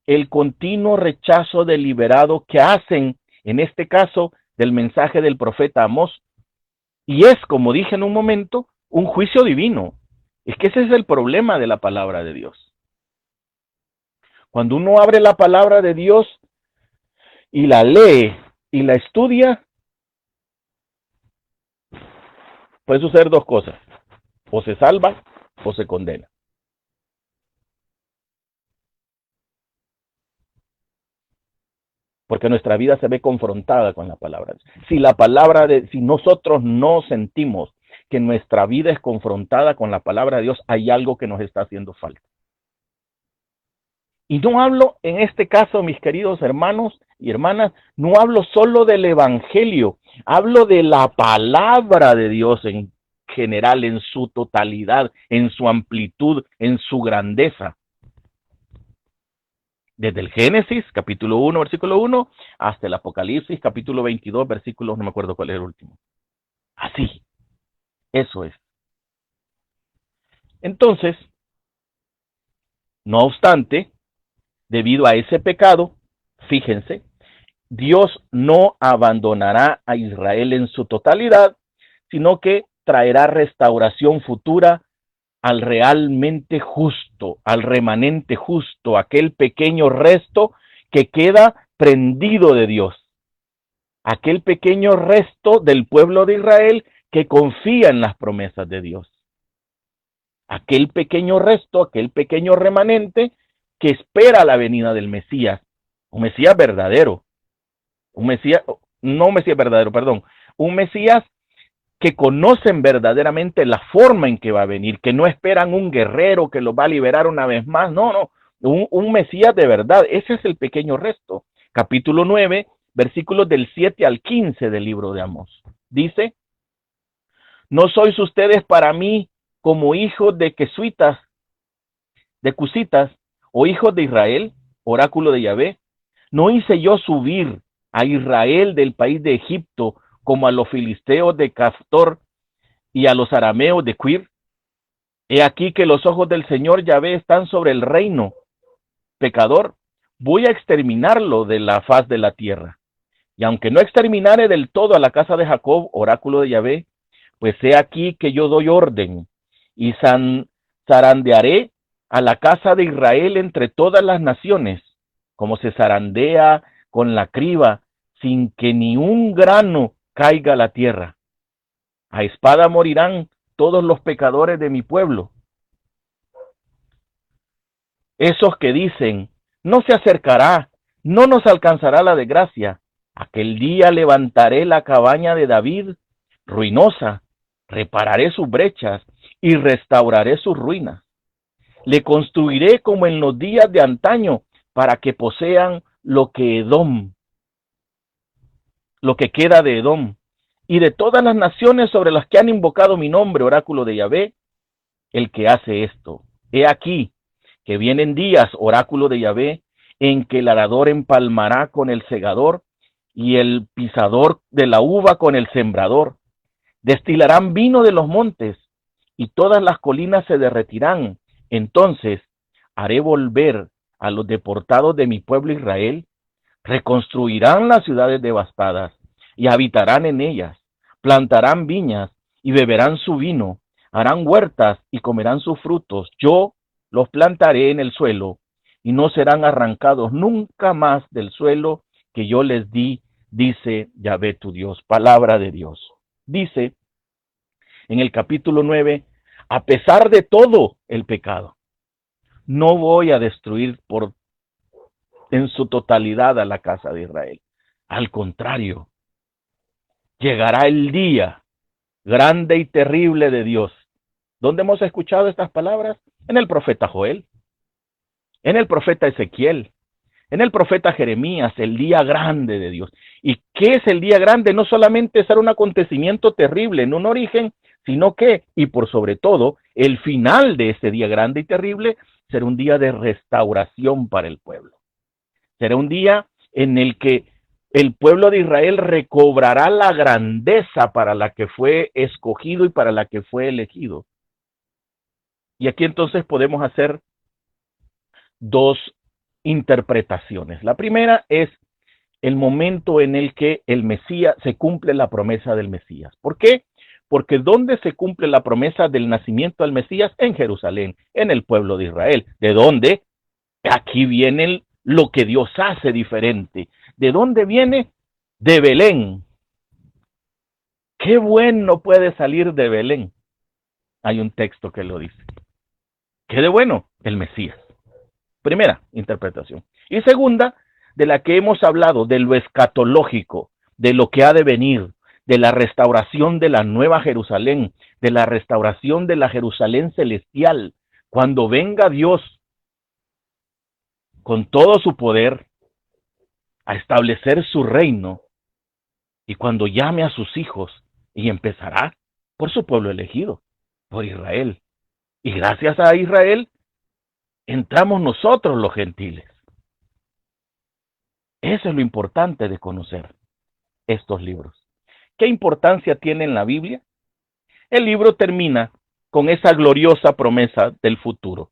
el continuo rechazo deliberado que hacen, en este caso, del mensaje del profeta Amós. Y es, como dije en un momento, un juicio divino. Es que ese es el problema de la palabra de Dios. Cuando uno abre la palabra de Dios y la lee y la estudia, puede suceder dos cosas. O se salva o se condena. porque nuestra vida se ve confrontada con la palabra. Si nosotros no sentimos que nuestra vida es confrontada con la palabra de Dios, hay algo que nos está haciendo falta. Y no hablo en este caso, mis queridos hermanos y hermanas, no hablo solo del evangelio, hablo de la palabra de Dios en general, en su totalidad, en su amplitud, en su grandeza. Desde el Génesis, capítulo 1, versículo 1, hasta el Apocalipsis, capítulo 22, versículo, no me acuerdo cuál es el último. Así, eso es. Entonces, no obstante, debido a ese pecado, fíjense, Dios no abandonará a Israel en su totalidad, sino que traerá restauración futura al realmente justo, al remanente justo, aquel pequeño resto que queda prendido de Dios, aquel pequeño resto del pueblo de Israel que confía en las promesas de Dios, aquel pequeño resto, aquel pequeño remanente que espera la venida del Mesías, un Mesías verdadero, un Mesías que conocen verdaderamente la forma en que va a venir, que no esperan un guerrero que los va a liberar una vez más, no, un Mesías de verdad. Ese es el pequeño resto. Capítulo 9, versículos del 7 al 15 del libro de Amós. Dice, ¿no sois ustedes para mí como hijos de Cusitas, o hijos de Israel, oráculo de Yahvé? ¿No hice yo subir a Israel del país de Egipto como a los filisteos de Caftor y a los arameos de Quir? He aquí que los ojos del Señor Yahvé están sobre el reino pecador. Voy a exterminarlo de la faz de la tierra. Y aunque no exterminare del todo a la casa de Jacob, oráculo de Yahvé, pues he aquí que yo doy orden y zarandearé a la casa de Israel entre todas las naciones, como se zarandea con la criba, sin que ni un grano caiga a la tierra. A espada morirán todos los pecadores de mi pueblo. Esos que dicen, no se acercará, no nos alcanzará la desgracia. Aquel día levantaré la cabaña de David, ruinosa, repararé sus brechas y restauraré sus ruinas. Le construiré como en los días de antaño, para que posean lo que queda de Edom, y de todas las naciones sobre las que han invocado mi nombre, oráculo de Yahvé, el que hace esto. He aquí que vienen días, oráculo de Yahvé, en que el arador empalmará con el segador, y el pisador de la uva con el sembrador. Destilarán vino de los montes, y todas las colinas se derretirán. Entonces haré volver a los deportados de mi pueblo Israel, reconstruirán las ciudades devastadas y habitarán en ellas, plantarán viñas y beberán su vino, harán huertas y comerán sus frutos. Yo los plantaré en el suelo y no serán arrancados nunca más del suelo que yo les di, dice Yahvé tu Dios. Palabra de Dios. Dice en el capítulo 9, a pesar de todo el pecado, no voy a destruir en su totalidad a la casa de Israel. Al contrario, llegará el día grande y terrible de Dios. ¿Dónde hemos escuchado estas palabras? En el profeta Joel, en el profeta Ezequiel, en el profeta Jeremías, el día grande de Dios. ¿Y qué es el día grande? No solamente será un acontecimiento terrible en un origen, sino que, y por sobre todo, el final de ese día grande y terrible será un día de restauración para el pueblo. Será un día en el que el pueblo de Israel recobrará la grandeza para la que fue escogido y para la que fue elegido. Y aquí entonces podemos hacer dos interpretaciones. La primera es el momento en el que el Mesías, se cumple la promesa del Mesías. ¿Por qué? Porque ¿dónde se cumple la promesa del nacimiento del Mesías? En Jerusalén, en el pueblo de Israel. ¿De dónde? Aquí viene lo que Dios hace diferente. ¿De dónde viene? De Belén. Qué bueno puede salir de Belén. Hay un texto que lo dice. ¿Qué de bueno? El Mesías. Primera interpretación. Y segunda, de la que hemos hablado, de lo escatológico, de lo que ha de venir, de la restauración de la Nueva Jerusalén, de la restauración de la Jerusalén celestial, cuando venga Dios con todo su poder a establecer su reino, y cuando llame a sus hijos, y empezará por su pueblo elegido, por Israel. Y gracias a Israel, entramos nosotros los gentiles. Eso es lo importante de conocer estos libros. ¿Qué importancia tiene en la Biblia? El libro termina con esa gloriosa promesa del futuro.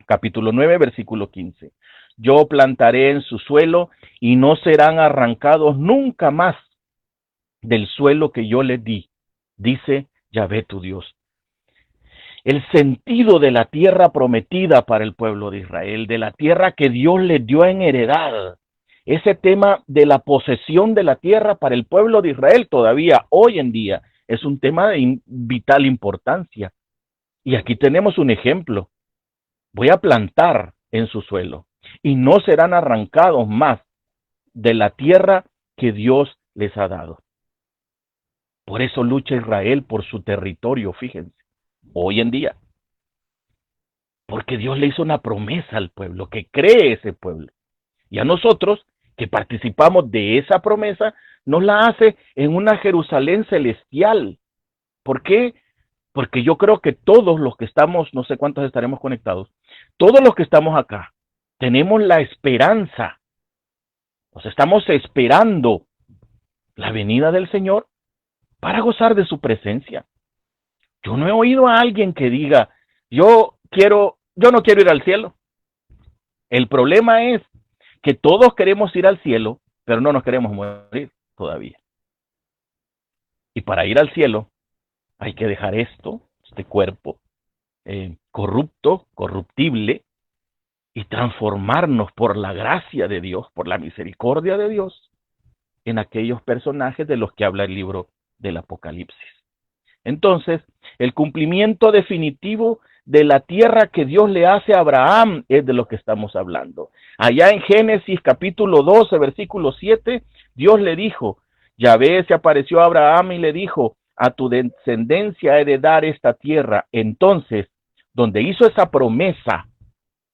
Capítulo 9, versículo 15. Yo plantaré en su suelo y no serán arrancados nunca más del suelo que yo les di, dice Yahvé tu Dios. El sentido de la tierra prometida para el pueblo de Israel, de la tierra que Dios les dio en heredad, ese tema de la posesión de la tierra para el pueblo de Israel todavía hoy en día es un tema de vital importancia. Y aquí tenemos un ejemplo. Voy a plantar en su suelo y no serán arrancados más de la tierra que Dios les ha dado. Por eso lucha Israel por su territorio, fíjense, hoy en día. Porque Dios le hizo una promesa al pueblo, que cree ese pueblo. Y a nosotros, que participamos de esa promesa, nos la hace en una Jerusalén celestial. ¿Por qué? Porque yo creo que todos los que estamos, no sé cuántos estaremos conectados, todos los que estamos acá, tenemos la esperanza, nos estamos esperando la venida del Señor para gozar de su presencia. Yo no he oído a alguien que diga, yo no quiero ir al cielo. El problema es que todos queremos ir al cielo, pero no nos queremos morir todavía. Y para ir al cielo hay que dejar este cuerpo corrupto, corruptible, y transformarnos por la gracia de Dios, por la misericordia de Dios, en aquellos personajes de los que habla el libro del Apocalipsis. Entonces, el cumplimiento definitivo de la tierra que Dios le hace a Abraham es de lo que estamos hablando. Allá en Génesis capítulo 12, versículo 7, Dios le dijo, Yahvé se apareció a Abraham y le dijo, a tu descendencia he de dar esta tierra. Entonces, donde hizo esa promesa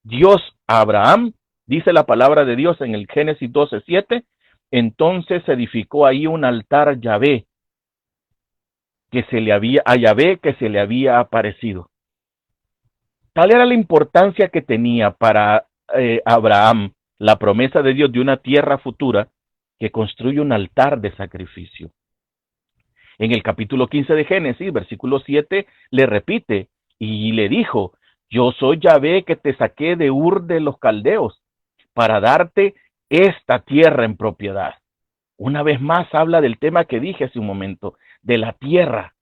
Dios a Abraham, dice la palabra de Dios en el Génesis 12, 7, entonces edificó ahí un altar a Yahvé que se le había aparecido. Tal era la importancia que tenía para Abraham la promesa de Dios de una tierra futura, que construye un altar de sacrificio. En el capítulo 15 de Génesis, versículo 7, le repite y le dijo, yo soy Yahvé que te saqué de Ur de los Caldeos para darte esta tierra en propiedad. Una vez más habla del tema que dije hace un momento, de la tierra.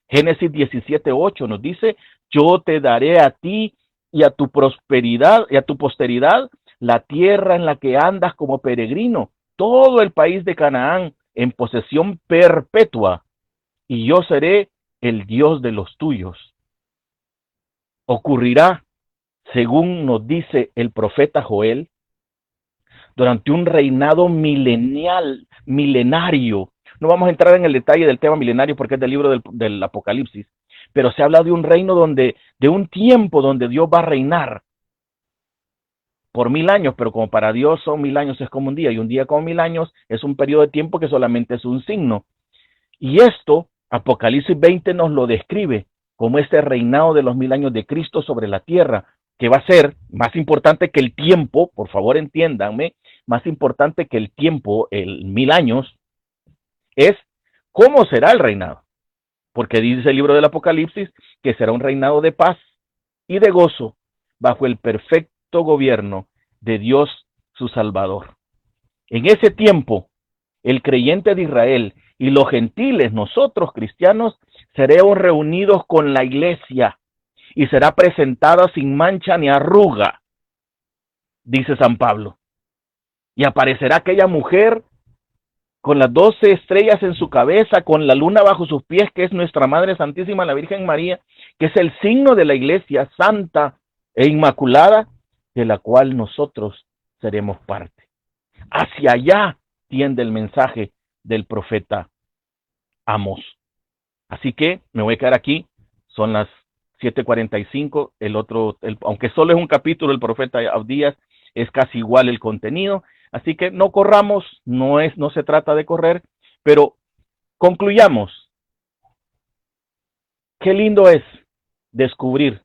Génesis 17:8 nos dice, yo te daré a ti y a tu prosperidad y a tu posteridad la tierra en la que andas como peregrino, todo el país de Canaán en posesión perpetua, y yo seré el Dios de los tuyos. Ocurrirá, según nos dice el profeta Joel, durante un reinado milenario. No vamos a entrar en el detalle del tema milenario porque es del libro del Apocalipsis, pero se habla de un reino de un tiempo donde Dios va a reinar por 1000 años, pero como para Dios son 1000 años es como un día, y un día como 1000 años es un periodo de tiempo que solamente es un signo. Y esto, Apocalipsis 20 nos lo describe como este reinado de los 1000 años de Cristo sobre la tierra, que va a ser más importante que el tiempo, por favor entiéndanme, más importante que el tiempo, el 1000 años, es cómo será el reinado. Porque dice el libro del Apocalipsis que será un reinado de paz y de gozo bajo el perfecto gobierno de Dios su Salvador. En ese tiempo, el creyente de Israel y los gentiles, nosotros cristianos, seremos reunidos con la iglesia y será presentada sin mancha ni arruga, dice San Pablo. Y aparecerá aquella mujer con las 12 estrellas en su cabeza, con la luna bajo sus pies, que es nuestra Madre Santísima, la Virgen María, que es el signo de la iglesia santa e inmaculada, de la cual nosotros seremos parte. Hacia allá tiende el mensaje del profeta Amós. Así que me voy a quedar aquí. Son las 7:45. Aunque solo es un capítulo del profeta Abdías, es casi igual el contenido. Así que no corramos, no se trata de correr, pero concluyamos. Qué lindo es descubrir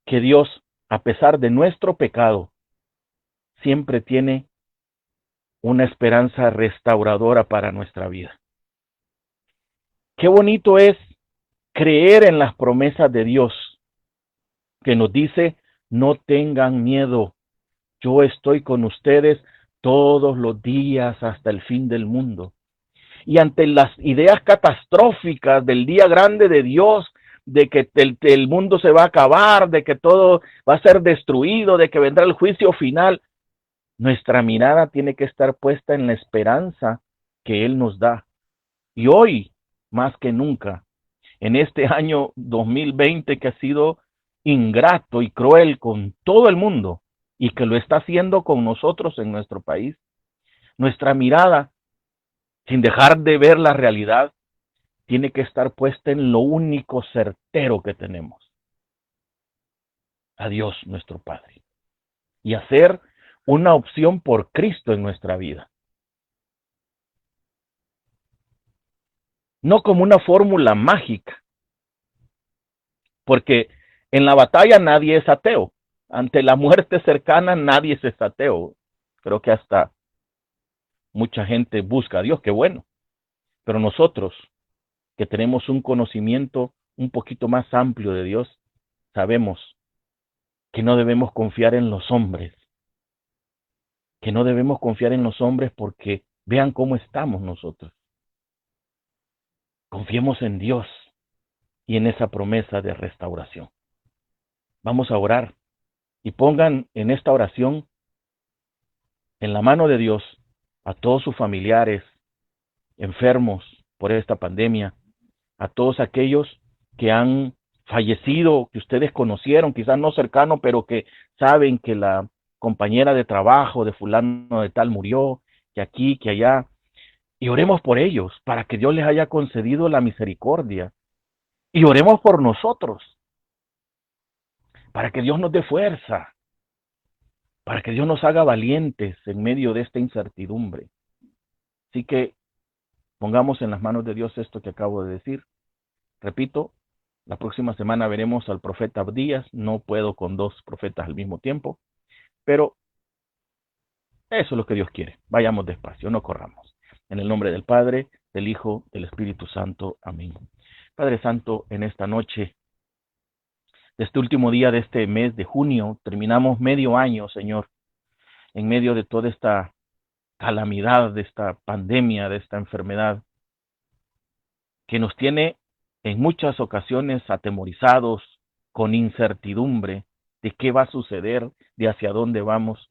que Dios, a pesar de nuestro pecado, siempre tiene una esperanza restauradora para nuestra vida. Qué bonito es creer en las promesas de Dios, que nos dice, no tengan miedo, yo estoy con ustedes todos los días hasta el fin del mundo. Y ante las ideas catastróficas del día grande de Dios, de que el mundo se va a acabar, de que todo va a ser destruido, de que vendrá el juicio final, nuestra mirada tiene que estar puesta en la esperanza que Él nos da. Y hoy, más que nunca, en este año 2020 que ha sido ingrato y cruel con todo el mundo y que lo está haciendo con nosotros en nuestro país, nuestra mirada, sin dejar de ver la realidad, tiene que estar puesta en lo único certero que tenemos, a Dios nuestro Padre, y hacer una opción por Cristo en nuestra vida. No como una fórmula mágica, porque en la batalla nadie es ateo. Ante la muerte cercana nadie es ateo. Creo que hasta mucha gente busca a Dios, qué bueno. Pero nosotros, que tenemos un conocimiento un poquito más amplio de Dios, sabemos que no debemos confiar en los hombres. Que no debemos confiar en los hombres porque vean cómo estamos nosotros. Confiemos en Dios y en esa promesa de restauración. Vamos a orar y pongan en esta oración en la mano de Dios a todos sus familiares enfermos por esta pandemia, a todos aquellos que han fallecido, que ustedes conocieron, quizás no cercano, pero que saben que la compañera de trabajo de fulano de tal murió, que aquí, que allá, y oremos por ellos, para que Dios les haya concedido la misericordia, y oremos por nosotros, para que Dios nos dé fuerza, para que Dios nos haga valientes en medio de esta incertidumbre. Así que pongamos en las manos de Dios esto que acabo de decir. Repito, la próxima semana veremos al profeta Abdías. No puedo con dos profetas al mismo tiempo, pero eso es lo que Dios quiere. Vayamos despacio, no corramos. En el nombre del Padre, del Hijo, del Espíritu Santo. Amén. Padre Santo, en esta noche, de este último día de este mes de junio, terminamos medio año, Señor, en medio de toda esta calamidad, de esta pandemia, de esta enfermedad, que nos tiene en muchas ocasiones atemorizados, con incertidumbre de qué va a suceder, de hacia dónde vamos.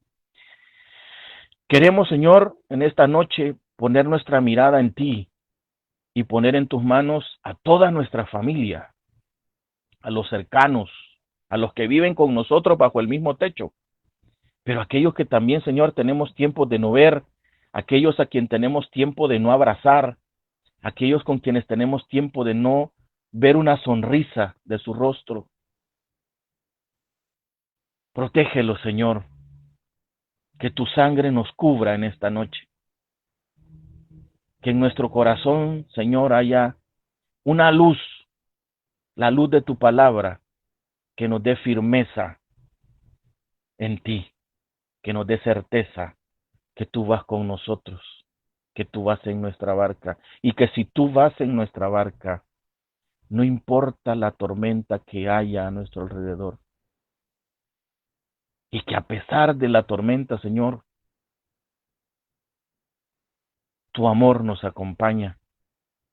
Queremos, Señor, en esta noche poner nuestra mirada en ti y poner en tus manos a toda nuestra familia, a los cercanos, a los que viven con nosotros bajo el mismo techo, pero aquellos que también, Señor, tenemos tiempo de no ver, aquellos a quien tenemos tiempo de no abrazar, aquellos con quienes tenemos tiempo de no ver una sonrisa de su rostro. Protégelos, Señor, que tu sangre nos cubra en esta noche, que en nuestro corazón, Señor, haya una luz, la luz de tu palabra, que nos dé firmeza en ti, que nos dé certeza que tú vas con nosotros, que tú vas en nuestra barca, y que si tú vas en nuestra barca, no importa la tormenta que haya a nuestro alrededor, y que a pesar de la tormenta, Señor, tu amor nos acompaña,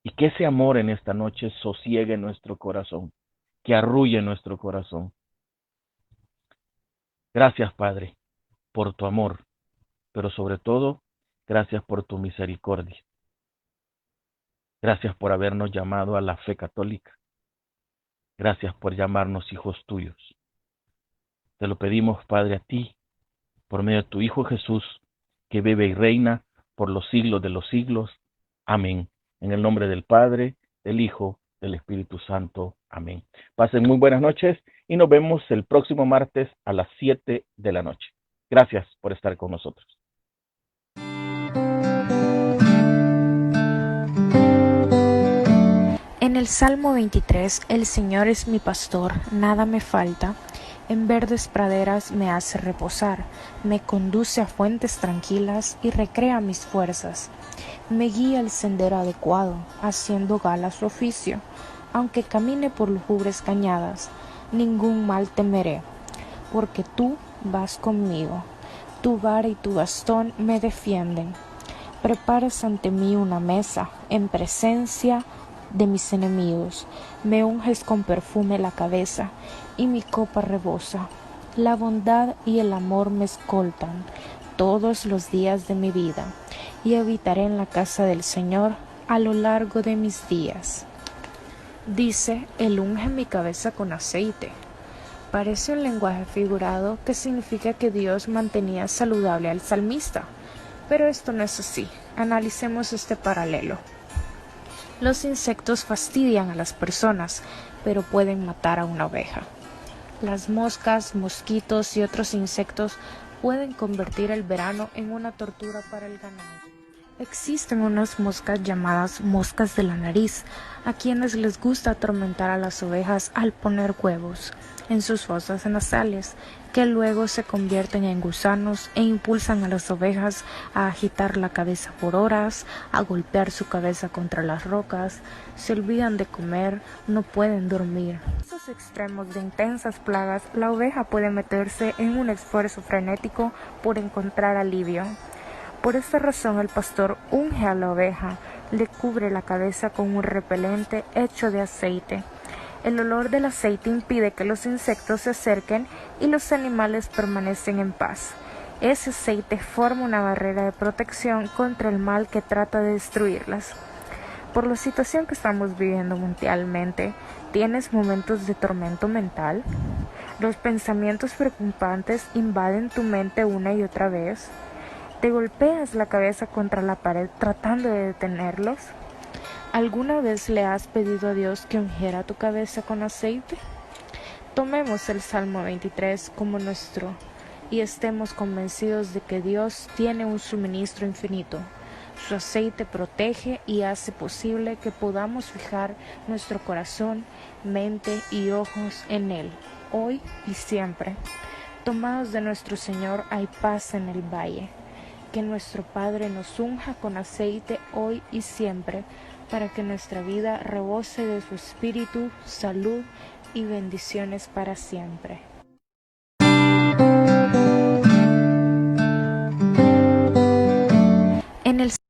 y que ese amor en esta noche sosiegue nuestro corazón, que arrulle nuestro corazón. Gracias, Padre, por tu amor, pero sobre todo, gracias por tu misericordia. Gracias por habernos llamado a la fe católica. Gracias por llamarnos hijos tuyos. Te lo pedimos, Padre, a ti, por medio de tu Hijo Jesús, que vive y reina por los siglos de los siglos. Amén. En el nombre del Padre, del Hijo, del Espíritu Santo. Amén. Pasen muy buenas noches y nos vemos el próximo martes a las 7 de la noche. Gracias por estar con nosotros. En el Salmo 23, el Señor es mi pastor, nada me falta. En verdes praderas me hace reposar, me conduce a fuentes tranquilas y recrea mis fuerzas. Me guía al sendero adecuado, haciendo gala su oficio. Aunque camine por lujubres cañadas, ningún mal temeré, porque tú vas conmigo. Tu vara y tu bastón me defienden. Preparas ante mí una mesa en presencia de mis enemigos. Me unges con perfume la cabeza y mi copa rebosa. La bondad y el amor me escoltan todos los días de mi vida, y habitaré en la casa del Señor a lo largo de mis días. Dice, Él unge mi cabeza con aceite. Parece un lenguaje figurado que significa que Dios mantenía saludable al salmista, pero esto no es así. Analicemos este paralelo. Los insectos fastidian a las personas, pero pueden matar a una oveja. Las moscas, mosquitos y otros insectos pueden convertir el verano en una tortura para el ganado. Existen unas moscas llamadas moscas de la nariz, a quienes les gusta atormentar a las ovejas al poner huevos en sus fosas nasales, que luego se convierten en gusanos e impulsan a las ovejas a agitar la cabeza por horas, a golpear su cabeza contra las rocas, se olvidan de comer, no pueden dormir. En estos extremos de intensas plagas, la oveja puede meterse en un esfuerzo frenético por encontrar alivio. Por esta razón el pastor unge a la oveja, le cubre la cabeza con un repelente hecho de aceite. El olor del aceite impide que los insectos se acerquen y los animales permanecen en paz. Ese aceite forma una barrera de protección contra el mal que trata de destruirlas. Por la situación que estamos viviendo mundialmente, ¿tienes momentos de tormento mental? ¿Los pensamientos preocupantes invaden tu mente una y otra vez? ¿Te golpeas la cabeza contra la pared tratando de detenerlos? ¿Alguna vez le has pedido a Dios que ungiera tu cabeza con aceite? Tomemos el Salmo 23 como nuestro y estemos convencidos de que Dios tiene un suministro infinito. Su aceite protege y hace posible que podamos fijar nuestro corazón, mente y ojos en Él, hoy y siempre. Tomados de nuestro Señor hay paz en el valle. Que nuestro Padre nos unja con aceite hoy y siempre, para que nuestra vida rebose de su espíritu, salud y bendiciones para siempre.